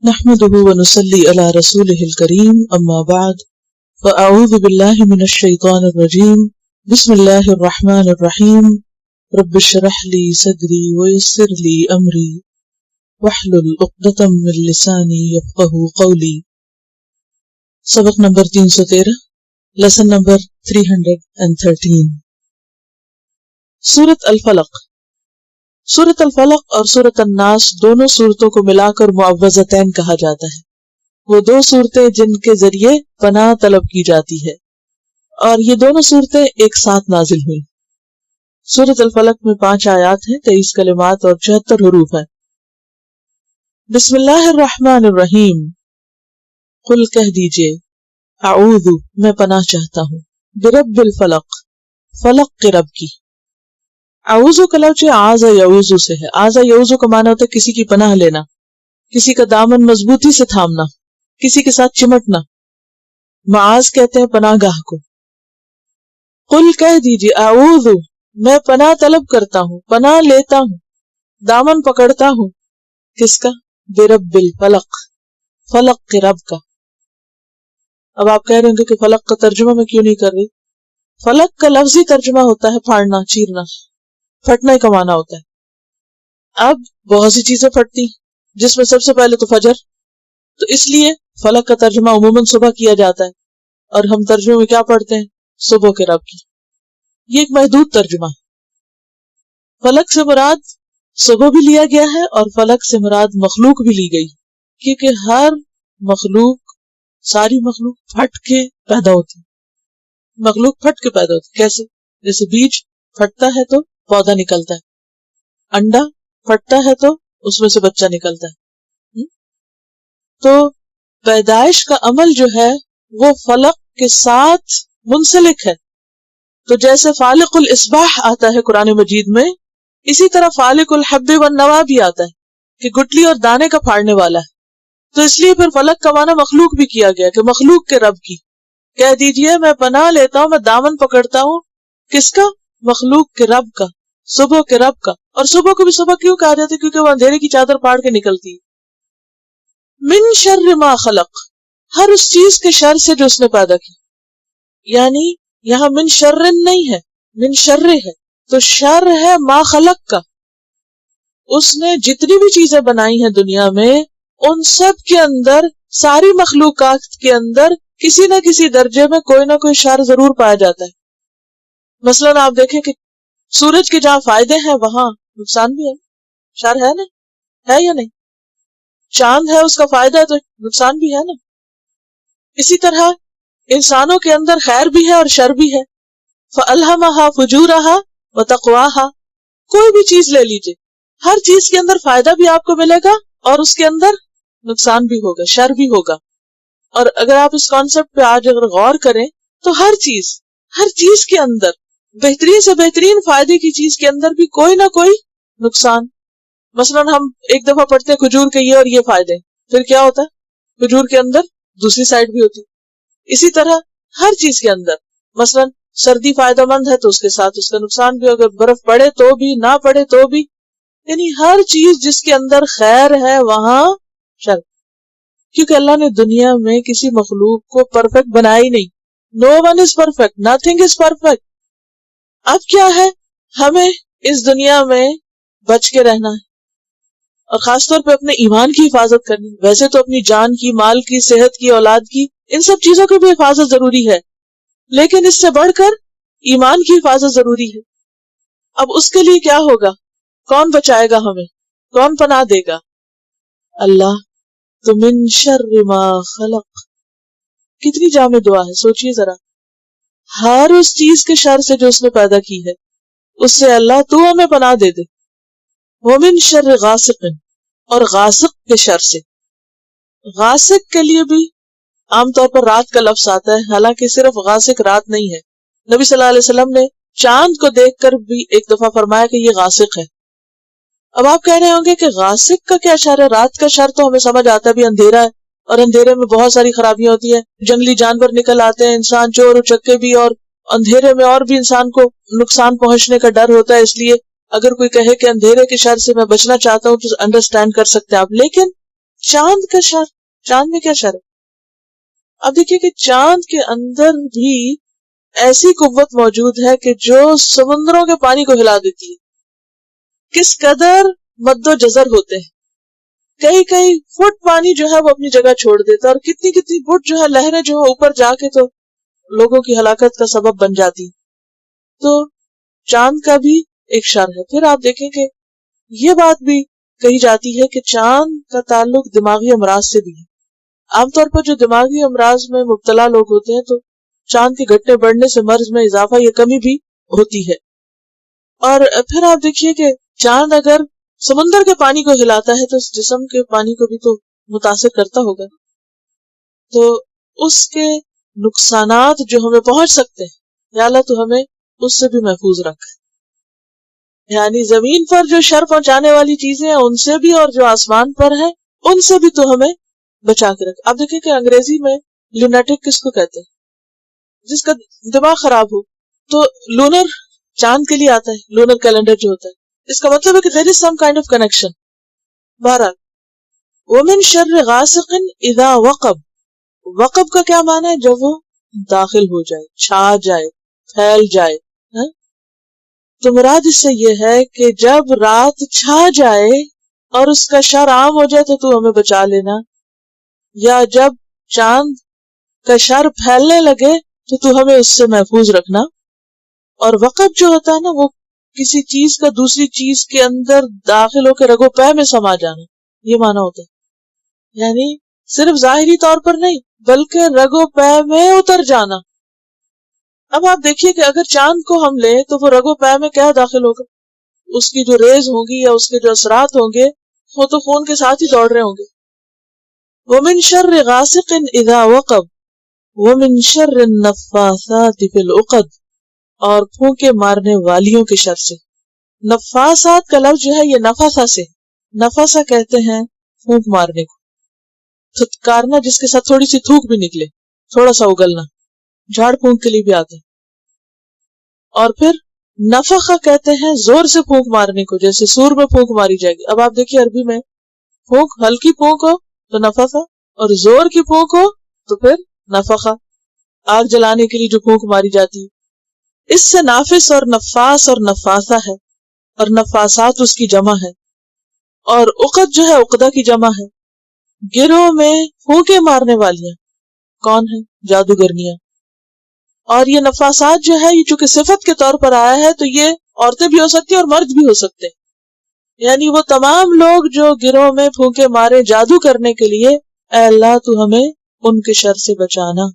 نحمده ونصلي على رسوله الكريم أما بعد فأعوذ بالله من الشيطان الرجيم بسم الله الرحمن الرحيم رب اشرح لي صدري ويسر لي أمري واحلل عقدة من لساني يفقهوا قولي. سبق نمبر 313 لیسن نمبر 313 سورۃ الفلق. سورۃ الفلق اور سورۃ الناس دونوں صورتوں کو ملا کر معوذتین کہا جاتا ہے. وہ دو صورتیں جن کے ذریعے پناہ طلب کی جاتی ہے اور یہ دونوں صورتیں ایک ساتھ نازل ہوئی. سورۃ الفلق میں 5 آیات ہیں، 23 کلمات اور 74 حروف ہیں. بسم اللہ الرحمن الرحیم. قل کہہ دیجئے اعوذ میں پناہ چاہتا ہوں برب الفلق فلق کے رب کی. اعوذ کا لفظ اعاذ یعوذ سے ہے. اعاذ یعوذ کا معنی ہوتا ہے کسی کی پناہ لینا، کسی کا دامن مضبوطی سے تھامنا، کسی کے ساتھ چمٹنا. معاذ کہتے ہیں پناہ گاہ کو. قل کہہ دیجئے اعوذ میں پناہ طلب کرتا ہوں، پناہ لیتا ہوں، دامن پکڑتا ہوں. کس کا؟ برب الفلق فلق کے رب کا. اب آپ کہہ رہے ہوں گے کہ فلق کا ترجمہ میں کیوں نہیں کر رہی؟ فلق کا لفظی ترجمہ ہوتا ہے پھاڑنا، چیرنا، پھٹنے کا معنی ہوتا ہے. اب بہت سی چیزیں پھٹتی جس میں سب سے پہلے تو فجر، تو اس لیے فلق کا ترجمہ عموماً صبح کیا جاتا ہے اور ہم ترجمے میں کیا پڑھتے ہیں؟ صبح کے رب کی. یہ ایک محدود ترجمہ ہے. فلق سے مراد صبح بھی لیا گیا ہے اور فلق سے مراد مخلوق بھی لی گئی، کیونکہ ہر مخلوق، ساری مخلوق پھٹ کے پیدا ہوتی. مخلوق پھٹ کے پیدا ہوتی. کیسے؟ جیسے بیج پھٹتا ہے تو پودا نکلتا ہے، انڈا پھٹتا ہے تو اس میں سے بچہ نکلتا ہے. تو پیدائش کا عمل جو ہے وہ فلق کے ساتھ منسلک ہے. تو جیسے فالق الاصباح آتا ہے قرآن مجید میں، اسی طرح فالق الحب والنوا بھی آتا ہے کہ گٹلی اور دانے کا پھاڑنے والا ہے. تو اس لیے پھر فلق کا معنی مخلوق بھی کیا گیا کہ مخلوق کے رب کی. کہہ دیجئے میں پناہ لیتا ہوں، میں دامن پکڑتا ہوں. کس کا؟ مخلوق کے رب کا، صبح کے رب کا. اور صبح کو بھی صبح کیوں کہا جاتا ہے؟ کیونکہ وہ اندھیرے کی چادر پاڑ کے نکلتی. من شر ما خلق، ہر اس چیز کے شر سے جو اس نے پیدا کی. یعنی یہاں من شر نہیں ہے، من شر ہے. تو شر ہے ما خلق کا. اس نے جتنی بھی چیزیں بنائی ہیں دنیا میں، ان سب کے اندر، ساری مخلوقات کے اندر کسی نہ کسی درجے میں کوئی نہ کوئی شر ضرور پایا جاتا ہے. مثلاً آپ دیکھیں کہ سورج کے جہاں فائدے ہیں وہاں نقصان بھی ہے. شر ہے نا؟ ہے یا نہیں؟ چاند ہے، اس کا فائدہ ہے تو نقصان بھی ہے نا. اسی طرح انسانوں کے اندر خیر بھی ہے اور شر بھی ہے. فَأَلْهَمَهَا فُجُورَهَا وَتَقْوَاهَا. کوئی بھی چیز لے لیجئے، ہر چیز کے اندر فائدہ بھی آپ کو ملے گا اور اس کے اندر نقصان بھی ہوگا، شر بھی ہوگا. اور اگر آپ اس کانسیپٹ پہ آج اگر غور کریں تو ہر چیز کے اندر، بہترین سے بہترین فائدے کی چیز کے اندر بھی کوئی نہ کوئی نقصان. مثلا ہم ایک دفعہ پڑھتے ہیں کھجور کے یہ اور یہ فائدے، پھر کیا ہوتا ہے؟ کھجور کے اندر دوسری سائڈ بھی ہوتی. اسی طرح ہر چیز کے اندر، مثلا سردی فائدہ مند ہے تو اس کے ساتھ اس کا نقصان بھی ہوگا، برف پڑے تو بھی، نہ پڑے تو بھی. یعنی ہر چیز جس کے اندر خیر ہے وہاں شر. کیونکہ اللہ نے دنیا میں کسی مخلوق کو پرفیکٹ بنایا ہی نہیں. No one is perfect, nothing is perfect. اب کیا ہے؟ ہمیں اس دنیا میں بچ کے رہنا ہے اور خاص طور پہ اپنے ایمان کی حفاظت کرنی. ویسے تو اپنی جان کی، مال کی، صحت کی، اولاد کی، ان سب چیزوں کی بھی حفاظت ضروری ہے، لیکن اس سے بڑھ کر ایمان کی حفاظت ضروری ہے. اب اس کے لیے کیا ہوگا؟ کون بچائے گا ہمیں؟ کون پناہ دے گا؟ اللہ. تو من شر ما خلق، کتنی جامع دعا ہے، سوچئے ذرا. ہر اس چیز کے شر سے جو اس نے پیدا کی ہے اس سے اللہ تو ہمیں پناہ دے دے. ومن شر غاسق، اور غاسق کے شر سے. غاسق کے لیے بھی عام طور پر رات کا لفظ آتا ہے، حالانکہ صرف غاسق رات نہیں ہے. نبی صلی اللہ علیہ وسلم نے چاند کو دیکھ کر بھی ایک دفعہ فرمایا کہ یہ غاسق ہے. اب آپ کہہ رہے ہوں گے کہ غاسق کا کیا شر ہے؟ رات کا شر تو ہمیں سمجھ آتا ہے بھی اندھیرا ہے، اور اندھیرے میں بہت ساری خرابیاں ہوتی ہیں، جنگلی جانور نکل آتے ہیں، انسان چور و چکے بھی، اور اندھیرے میں اور بھی انسان کو نقصان پہنچنے کا ڈر ہوتا ہے. اس لیے اگر کوئی کہے کہ اندھیرے کے شر سے میں بچنا چاہتا ہوں تو انڈرسٹینڈ کر سکتے ہیں آپ. لیکن چاند کا شر، چاند میں کیا شر ہے؟ اب دیکھیے کہ چاند کے اندر بھی ایسی قوت موجود ہے کہ جو سمندروں کے پانی کو ہلا دیتی ہے. کس قدر مد و جزر ہوتے ہیں، کئی کئی فٹ پانی جو ہے وہ اپنی جگہ چھوڑ دیتا ہے، اور کتنی کتنی فٹ جو ہے لہریں جو ہے اوپر جا کے تو لوگوں کی ہلاکت کا سبب بن جاتی. تو چاند کا بھی ایک شر ہے. پھر آپ دیکھیں کہ یہ بات بھی کہی جاتی ہے کہ چاند کا تعلق دماغی امراض سے بھی ہے. عام طور پر جو دماغی امراض میں مبتلا لوگ ہوتے ہیں تو چاند کے گھٹنے بڑھنے سے مرض میں اضافہ یا کمی بھی ہوتی ہے. اور پھر آپ دیکھیے کہ چاند اگر سمندر کے پانی کو ہلاتا ہے تو اس جسم کے پانی کو بھی تو متاثر کرتا ہوگا، تو اس کے نقصانات جو ہمیں پہنچ سکتے ہیں یا اللہ تو ہمیں اس سے بھی محفوظ رکھ. یعنی زمین پر جو شر پہنچانے والی چیزیں ہیں ان سے بھی، اور جو آسمان پر ہیں ان سے بھی تو ہمیں بچا کے رکھ. اب دیکھیں کہ انگریزی میں لونیٹک کس کو کہتے ہیں؟ جس کا دماغ خراب ہو. تو لونر چاند کے لیے آتا ہے، لونر کیلنڈر جو ہوتا ہے، اس کا مطلب ہے کہ there is some kind of connection. بہرحال وَمِن شَرِّ غَاسِقٍ إِذَا وَقَبَ، وقب کا کیا معنی ہے؟ جب وہ داخل ہو جائے، چھا جائے، پھیل جائے. تو مراد اس سے یہ ہے کہ جب رات چھا جائے اور اس کا شر عام ہو جائے تو ہمیں بچا لینا، یا جب چاند کا شر پھیلنے لگے تو ہمیں اس سے محفوظ رکھنا. اور وقب جو ہوتا ہے نا، وہ کسی چیز کا دوسری چیز کے اندر داخل ہو کے رگو پے میں سما جانا، یہ معنی ہوتا ہے. یعنی صرف ظاہری طور پر نہیں بلکہ رگو پے میں اتر جانا. اب آپ دیکھیے کہ اگر چاند کو ہم لیں تو وہ رگو پے میں کیا داخل ہوگا؟ اس کی جو ریز ہوں گی یا اس کے جو اثرات ہوں گے وہ تو خون کے ساتھ ہی دوڑ رہے ہوں گے. وَمِن شَرِّ غَاسِقٍ إِذَا وَقَبَ وَمِن شَرِّ النَّفَّاثَاتِ فِي الْعُقَدِ، اور پھونکے مارنے والیوں کے شر سے. نفاسات کا لفظ جو ہے یہ نفاسا سے، نفاسا کہتے ہیں پھونک مارنے کو، تھتکارنا جس کے ساتھ تھوڑی سی تھوک بھی نکلے، تھوڑا سا اگلنا، جھاڑ پھونک کے لیے بھی آتے ہیں. اور پھر نفخہ کہتے ہیں زور سے پھونک مارنے کو، جیسے سور میں پھونک ماری جائے گی. اب آپ دیکھیے عربی میں پھونک، ہلکی پھونک ہو تو نفخہ، اور زور کی پھونک ہو تو پھر نفخہ، آگ جلانے کے لیے جو پھونک ماری جاتی ہے. اس سے نافس اور نفاس اور نفاسہ ہے، اور نفاسات اس کی جمع ہے، اور عقد جو ہے عقدہ کی جمع ہے. گروہ میں پھونکے مارنے والیاں کون ہیں؟ جادوگرنیاں. اور یہ نفاسات جو ہے یہ چونکہ صفت کے طور پر آیا ہے تو یہ عورتیں بھی ہو سکتی ہیں اور مرد بھی ہو سکتے ہیں. یعنی وہ تمام لوگ جو گروہ میں پھونکے مارے جادو کرنے کے لیے، اے اللہ تو ہمیں ان کے شر سے بچانا.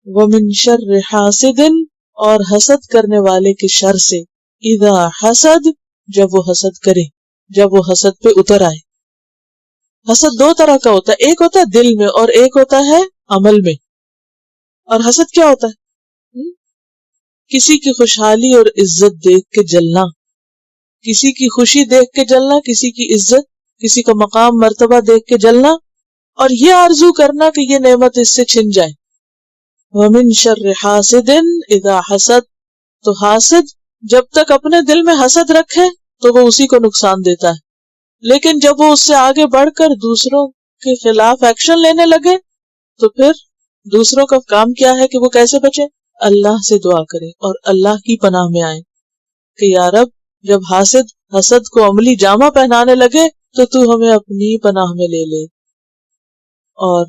وَمِن شَرِّ حَاسِدٍ، اور حسد کرنے والے کے شر سے. اذا حسد، جب وہ حسد کرے، جب وہ حسد پہ اتر آئے. حسد دو طرح کا ہوتا ہے، ایک ہوتا ہے دل میں اور ایک ہوتا ہے عمل میں. اور حسد کیا ہوتا ہے؟ کسی کی خوشحالی اور عزت دیکھ کے جلنا، کسی کی خوشی دیکھ کے جلنا، کسی کی عزت، کسی کا مقام مرتبہ دیکھ کے جلنا، اور یہ آرزو کرنا کہ یہ نعمت اس سے چھن جائے. وَمِن شَرِّ حَاسِدٍ إِذَا حَسَدَ، تو حاسد جب تک اپنے دل میں حسد رکھے تو وہ اسی کو نقصان دیتا ہے، لیکن جب وہ اس سے آگے بڑھ کر دوسروں کے خلاف ایکشن لینے لگے تو پھر دوسروں کا کام کیا ہے کہ وہ کیسے بچے؟ اللہ سے دعا کرے اور اللہ کی پناہ میں آئے کہ یا رب جب حاسد حسد کو عملی جامہ پہنانے لگے تو ہمیں اپنی پناہ میں لے لے. اور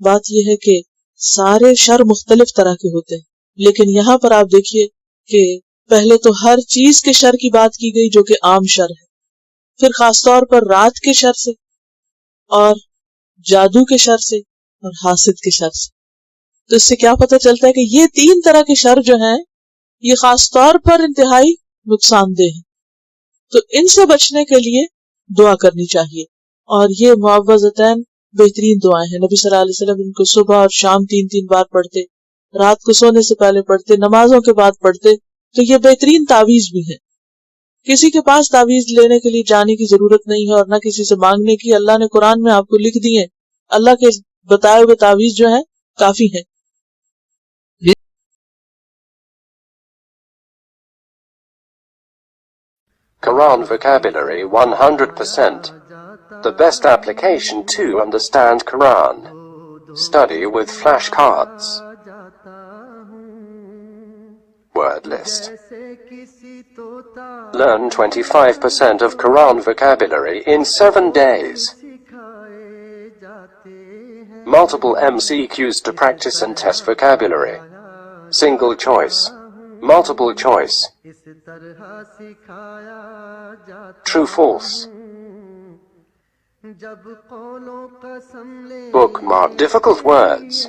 بات یہ ہے کہ سارے شر مختلف طرح کے ہوتے ہیں، لیکن یہاں پر آپ دیکھیے کہ پہلے تو ہر چیز کے شر کی بات کی گئی جو کہ عام شر ہے، پھر خاص طور پر رات کے شر سے، اور جادو کے شر سے، اور حاسد کے شر سے. تو اس سے کیا پتہ چلتا ہے کہ یہ تین طرح کے شر جو ہیں یہ خاص طور پر انتہائی نقصان دہ ہیں. تو ان سے بچنے کے لیے دعا کرنی چاہیے، اور یہ معوذتین بہترین دعائیں ہیں. نبی صلی اللہ علیہ وسلم ان کو صبح اور شام 3 بار پڑھتے، رات کو سونے سے پہلے پڑھتے، نمازوں کے بعد پڑھتے. تو یہ بہترین تعویذ بھی ہے. کسی کے پاس تعویذ لینے کے لیے جانے کی ضرورت نہیں ہے اور نہ کسی سے مانگنے کی. اللہ نے قرآن میں آپ کو لکھ دی ہیں، اللہ کے بتائے ہوئے تعویذ جو ہیں کافی ہیں. Quran vocabulary 100%. The best application to understand Quran. Study with flashcards. Word list. Learn 25% of Quran vocabulary in 7 days. Multiple MCQs to practice and test vocabulary. Single choice. Multiple choice. True, false. Bookmark difficult words.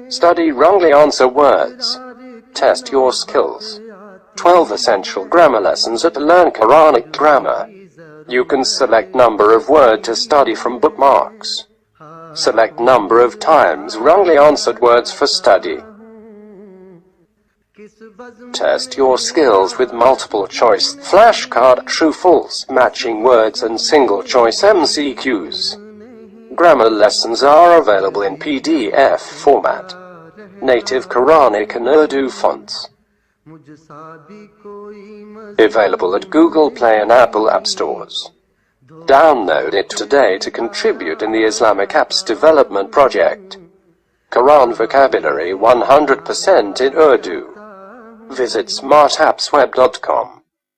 Study wrongly answer words. Test your skills. 12 essential grammar lessons at Learn Quranic Grammar. You can select number of word to study from bookmarks. Select number of times wrongly answered words for study. Test your skills with multiple choice, flashcard, true, false, matching words and single choice MCQs. Grammar lessons are available in PDF format. Native Quranic and Urdu fonts. Available at Google Play and Apple App Stores. Download it today to contribute in the Islamic Apps Development Project. Quran vocabulary 100% in Urdu. Visit smartappsweb.com.